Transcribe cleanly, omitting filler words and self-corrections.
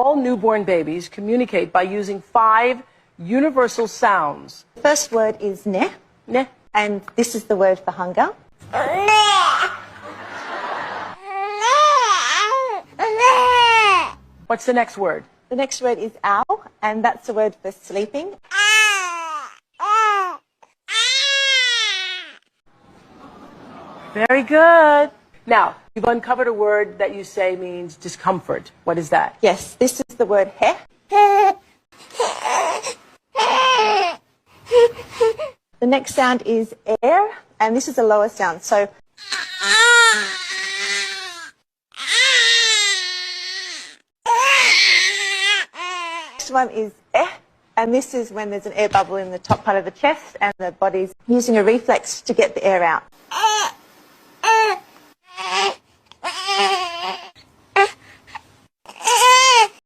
All newborn babies communicate by using 5 universal sounds. The first word is ne. Ne. And this is the word for hunger. What's the next word? The next word is ow, and that's the word for sleeping. Very good. Now, you've uncovered a word that you say means discomfort. What is that? Yes, this is the word he. The next sound is air, and this is a lower sound. So next one is and this is when there's an air bubble in the top part of the chest and the body's using a reflex to get the air out.